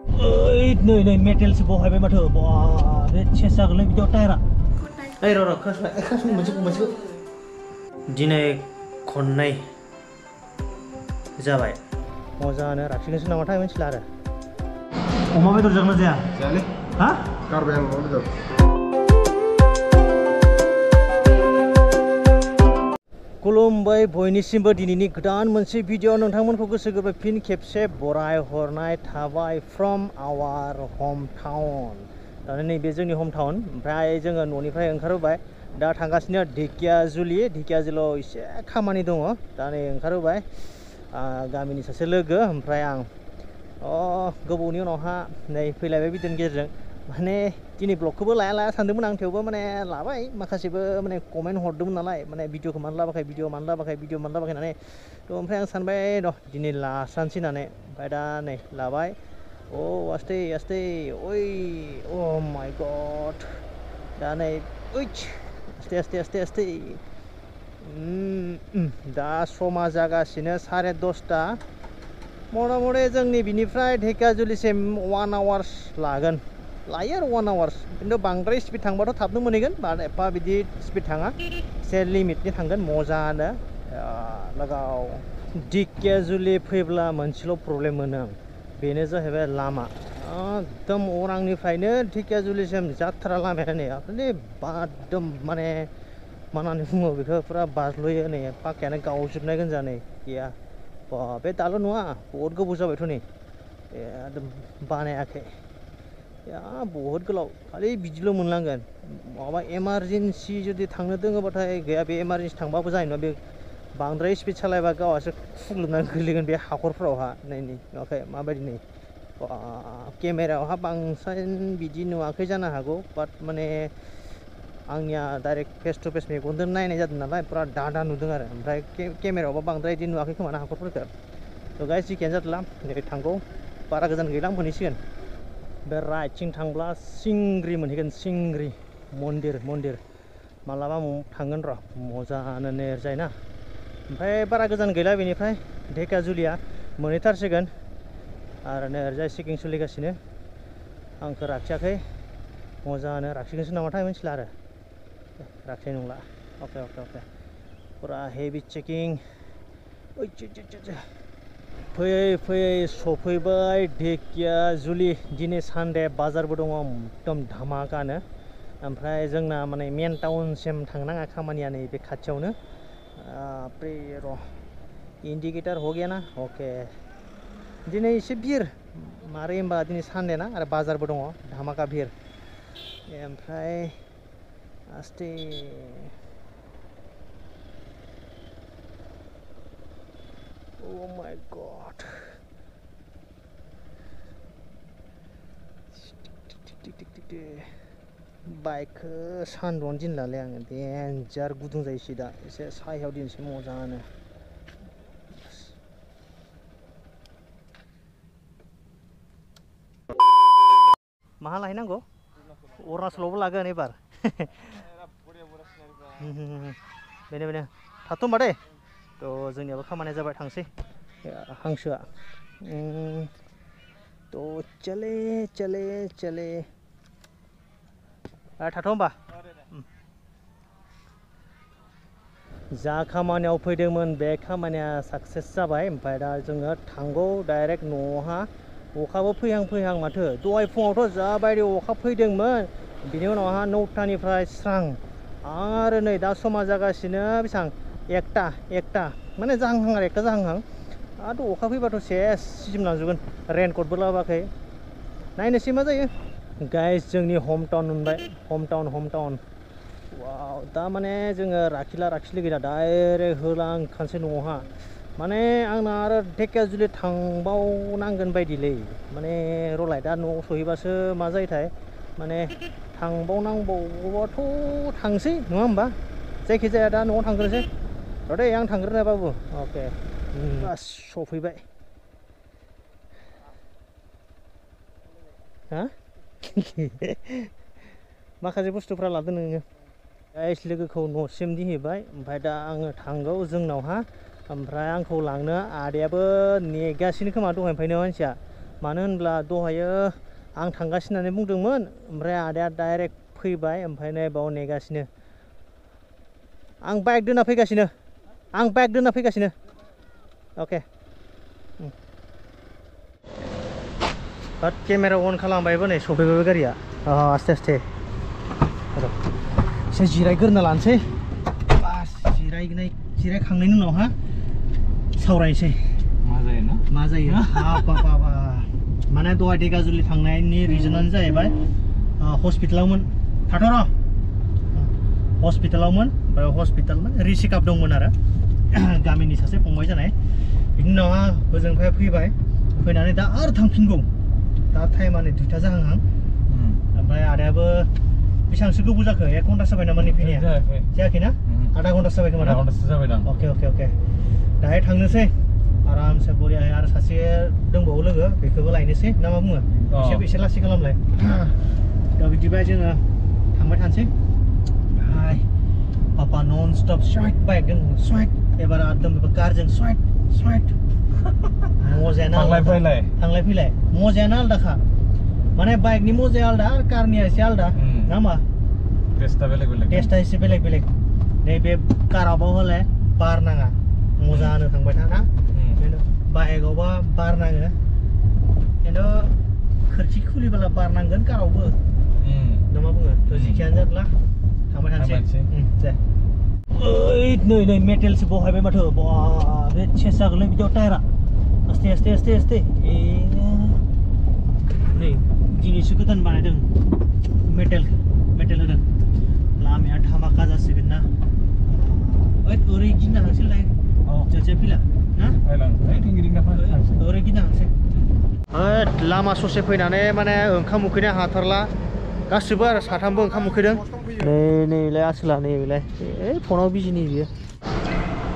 नै मेटेलसो बहायबाय माथो बा बे चेस जागोनलै बिदियाव टायारा ओइ र' मोनसेखौ दिनै खननै जाबाय मोजाङानो राखिनोसो नामाथाय मिथिला आरो अमा बेदर जागोन ना जाया जायालै हा गारबाय आं अमा बेदर खुलुमबाय बयनिसिमबो दिनैनि गोदान मोनसे भिडिअ नोंथांमोनखौ गोसो गोरबो फिन खेबसे बराय हरनाय थाबाय फ्रम आवार हम टाउन दा नैबे जोंनि हम टाउन ओमफ्राय जोङो न'निफ्राय ओंखारबोबाय दा थांगासिनो ढेकियाजुलियाव एसे खामानि दङ दा नै ओंखारबोबाय गामिनि सासे लोगो ओमफ्राय आं गोबावनि उनावहा नै फैलायबाय भिडिअनि गेजेरजों माने दिनै ब्लगखौबो लाया सानदोंमोन आं थेवबो माने लाबाय माखासेबो माने कमेन्ट हरदोंमोन नालाय माने भिडिअखौ मानो लाबाखै भिडिअ मानो लाबाखै होननानै थ' ओमफ्राय आं सानबाय र' दिनै लास्रानोसै होननानै ओमफ्राय दा नै लाबाय आस्ते ओइ अ माय गड दा नै आस्ते दा समा जागासिनो 10:30 मथा मथि जोंनि बिनिफ्राय ढेकियाजुलिसिम 1 आवार्स लायो आरो 1 आवार्स खिन्थु बांद्राय स्पिड थांबाथ' थाबनो मोनहैगोन एफा बिदि स्पिड थाङा एसे लिमिटनि थांगोन मोजाङानो लागाव ढेकियाजुलि फैब्ला मोनसेल' प्रब्लेम मोनो आं बेनो जाहैबाय लामा एकदम अरांनिफ्रायनो ढेकियाजुलिसिम जाथ्रा लामाया नै एकदम माने मा होननानै बुङो बेखौ फुरा बाज्ल'यो नै पाक्कायानो गावजोबनाय गोनजा नै गैया बे दाल' नङा बहुद गोबाव जाबायथ' नै एकदम बानायाखै बहुद गोलाव खालि बिदिल' मोनलांगोन माबा इमारजेन्सि जुदि थांनो दोङोबाथाय गैया बे इमारजेन्सि थांबाबो जानाय नङा बे बांद्राय स्पिड सालायबा गावहासो खुग्लुबनानै गोलैगोन बे हाखरफ्रावहा नै नुवाखै माबायदि नै केमेरायावहा बांसिन बिदि नुवाखै जानो हागौ बाट माने आंनिया डाइरेक्ट फेस टु फेस मेगनजों नायनाय जादों नालाय फुरा दादा नुदों आरो ओमफ्राय केमेरायावबा बांद्राय बिदि नुवाखै खोमा ना हाखरफोरखौ थ' गाइस जिखियानो जादोंला नै थांगौ बारा गोजान गैला मोनहैसिगोन बे राइटथिं थांब्ला सिंग्रि मोनहैगोन सिंग्रि मन्दिर मालाबा थांगोन र' मोजाङानो नेरजायना ओमफ्राय बारा गोजान गैला बेनिफ्राय ढेकियाजुलिया मोनहैथारसिगोन आरो नेरजाय चेकिं सोलिगासिनो आंखौ राखियाखै मोजाङानो राखिगोनसो नामाथाय मिथिला आरो राखिनाय नंला अके फुरा हेभि चेकिं फैयै सफैबाय ढेकियाजुलि दिनै सानडे बाजारबो दङ एकदम धामाकानो ओमफ्राय जोंना माने मेन टाउनसिम थांनाङा खामानिया नै बे खाथियावनो र' इन्डिकेटर हो गया ना अके दिनै एसे भिर मारै होनबा दिनै सानडे ना आरो बाजारबो दङ धामाका भिर ओमफ्राय आस्ते Oh my god. बाइकखौ सान्दुंआवनो दिनलालै आङो देन्जार गुदुं जायोसै दा एसे सायाव दिनसै मोजाङानो माहा लाहैनांगौ अरुणाचलावबो लागोन एबार बेनो थाथ' होनबा दे थ' जोंनियाबो खामानिया जाबाय थांसै हांसोआ थ' चले थाथ' होनबा जा खामानियाव फैदोंमोन बे खामानिया साक्सेस जाबाय ओमफ्राय दा जोङो थांगौ डाइरेक्ट न'आवहा अखाबो फैहां माथो दहाय फुङावथ' जाबायदि अखा फैदोंमोन बिनि उनावहा 9टानिफ्राय स्रां आरो नै दा समा जागासिनो बेसेबां 1टा माने जाहांहां आरो 1टा जाहांहां आरो अखा फैबाथ' सेस सिजोमलांजोबगोन रेनकटबो लाबोआखै नायनोसै मा जायो गाइस जोंनि हम टाउन मोनबाय हम टाउन वाव दा माने जोङो राखिला गैला डाइरेक्ट होलांखानोसै न'आवहा माने आंना आरो ढेकियाजुलि थांबावनांगोन बायदिलै माने र'लाय दा न'आव सहैबासो मा जायोथाय माने थांबावनांबावबाथ' थांसै नङा होमबा जायखिजाया दा न'आव थांग्रोसै र' दे आं थांग्रोनो बाबु अके बास सफैबाय हा माखासे बुस्थुफ्रा लादो नोङो गाइस लोगोखौ न'सिम दिहैबाय ओमफ्राय दा आङो थांगौ जोंनावहा ओमफ्राय आंखौ लांनो आदायाबो नेगासिनो खोमा दहायनिफ्रायनो मानसिया मानो होनब्ला दहायो आं थांगासिनो होननानै बुंदोंमोन ओमफ्राय आदाया डाइरेक्ट फैबाय ओमफ्राय नै बाव नेगासिनो आं बाइक दोनना फैगासिनो अके केमेरा अन खालामबायबो नै सफैबायबो गारिया आस्ते आस्ते एसे जिरायग्रोना लानोसै बास जिरायखांनायनि उनावहा सावरायनोसै मा जायो बाबा माने दहाय धेकियाजुलि थांनायनि रिजनानो जाहैबाय हस्पिटालावमोन थाथ'र हस्पिटालावमोन ओमफ्राय हस्पिटाल रिचेकआप दंमोन आरो गामिनि सासे फंबाय जानाय बिनि उनावहा ओजोंनिफ्राय फैनानै दा आरो थांफिनगौ दा टाइमानो 2टा जाहांहां ओमफ्राय आदायाबो बेसेबांसो गोबाव जाखो 1 घन्टासो जाबाय नामा फैनाया जायाखैना आधा घन्टासो जाबाय खोमा अके दाहाय थांनोसै आरामसे बरियाहाय आरो सासे दंबावो लोगो बेखौबो लायनोसै ना मा बुङो एसे लासै खालामलाय दा बिदिबा जोङो थांबाय थानोसै पापा नन स्टप स्वाइट बाइक दङ स्वाइट एबार एकदम कारजों स्वाइट मजायानो थांलाय फैलाय मजायानो आलदाखा माने बाइकनि मजाया आलदा आरो कारनिया एसे आलदा ना मा टेस्टआ एसे बेलेग नैबे कारावबा हले बार नाङा मोजाङानो थांबाय थाना बाइकआवबा बार नाङो खिन्थु खोरखि खुलिबोला बार नांगोन कारावबो ना मा बुङो थ' जिखियानो जादोला थांबाय थानोसै दे नै मेटेलसो बहायबाय माथो बे चेस जागोनलै बिदियाव टायारा आस्ते नै दिनैसो गोदान बानायदों मेटेल होदों लामाया धामाका जासिगोन ना ओरै गिदिंना थांसैलाय जसे फैला ना ओरै गिदिंना थांसै लामा ससे फैनानै माने ओंखाम उखैनो हाथारला गासिबो आरो साथामबो ओंखाम उखैदों नैलाय आसोला नैलाय फनाव बिजिनि बियो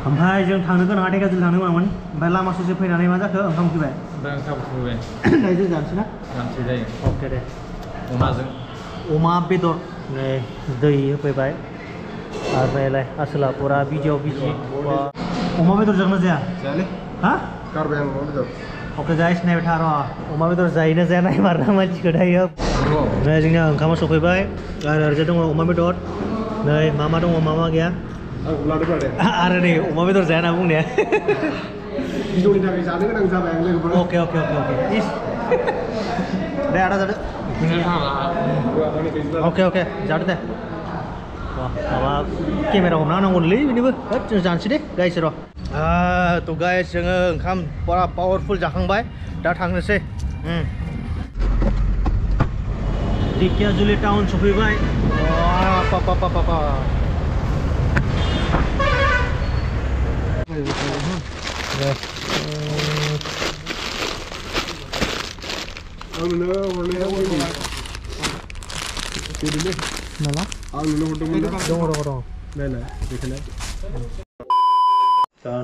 ओमफ्राय जों थांनो गोनाङा धेकियाजुलि थांनो गोनांमोन ओमफ्राय लामा ससे फैनानै मा जाखो ओंखाम उखैबाय दायो जानोसै ना जायो अके दे अमा बेदर नै दै होफैबाय आरो नायलाय आसोला फुरा बिजियाव बिजि अमा बेदर जागोन ना जाया हा गारबाय आं अमा बेदर अके गाइस नायबाय था र' अमा बेदर जायोना जाया नायमारना मानसिखौ दायो नै जोंनिया ओंखामा सफैबाय आरो ओरैजा दङ अमा बेदर नै मा दङ मा गैया आरो नै अमा बेदर जाया ना बुंनाया भिडिअनि थाखाय जानो गोनां जाबाय आं लोगोफोर अके दे आदा जादो अके जादो दे माबा केमेरा हमना नांगौलै बेनिबो जों जानोसै दे गाइस र' थ' गाइस जोङो ओंखाम बरा पावारफुल जाखांबाय दा थांनोसै धेकियाजुलि टाउन सफैबाय पापा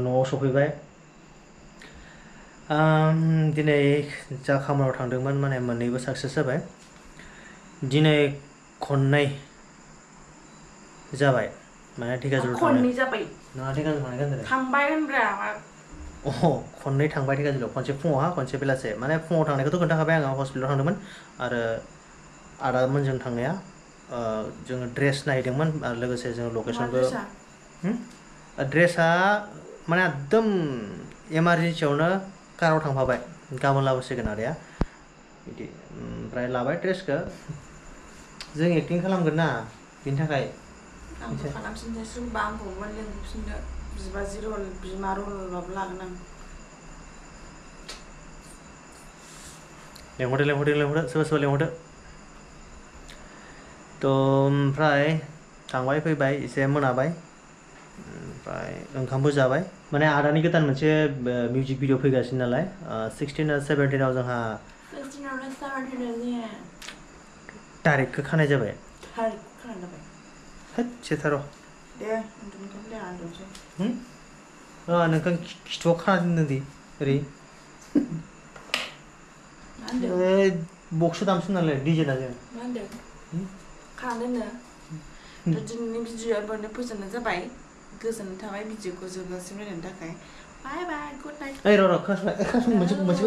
न'आव सफैबाय दिनै जा खामानियाव थांदोंमोन माने मोननैबो साक्सेस जाबाय दिनै खननै जाबाय माने धेकियाजुलि खननै जाबाय नङा धेकियाजुलि थांबाय होनब्रा खननै थांबाय धेकियाजुलियाव खनसे फुङावहा खनसे बेलासे माने फुङाव थांनायखौथ' खोन्थाखाबाय आङो हस्पिटालाव थांदोंमोन आरो आदामोनजों थांनाया जोङो ड्रेस नायदोंमोन आरो लोगोसे जोङो लकेसनबो ड्रेसा माने एकदम इमारजेन्सियावनो काराव थांफाबाय गाबोन लाबोसिगोन आदाया बिदि ओमफ्राय लाबाय ड्रेसखौ जों एक्टिं खालामगोन ना बिनि थाखाय लेंहरदो सोरबा लेंहरदो थ' ओमफ्राय थांबाय फैबाय एसे मोनाबाय ओमफ्राय ओंखामबो जाबाय माने आदानि गोदान मोनसे मिउजिक भिडिअ फैगासिनो नालाय 16 आरो 17 जोंहा तारिखखौ खानाय जाबाय सेथार' नोंखौ खिथुआव खाना दोनदों दि ओरै बक्स दामसो नालाय डिजेना जों खानानै दिनैनि भिडिअआ ओरैनो फोजोबनाय जाबाय गोजोननाय थाबाय भिडिअखौ जोबजासिम नायनायनि थाखाय बाय गुड नाइट र' खोनासंलाय मोनसे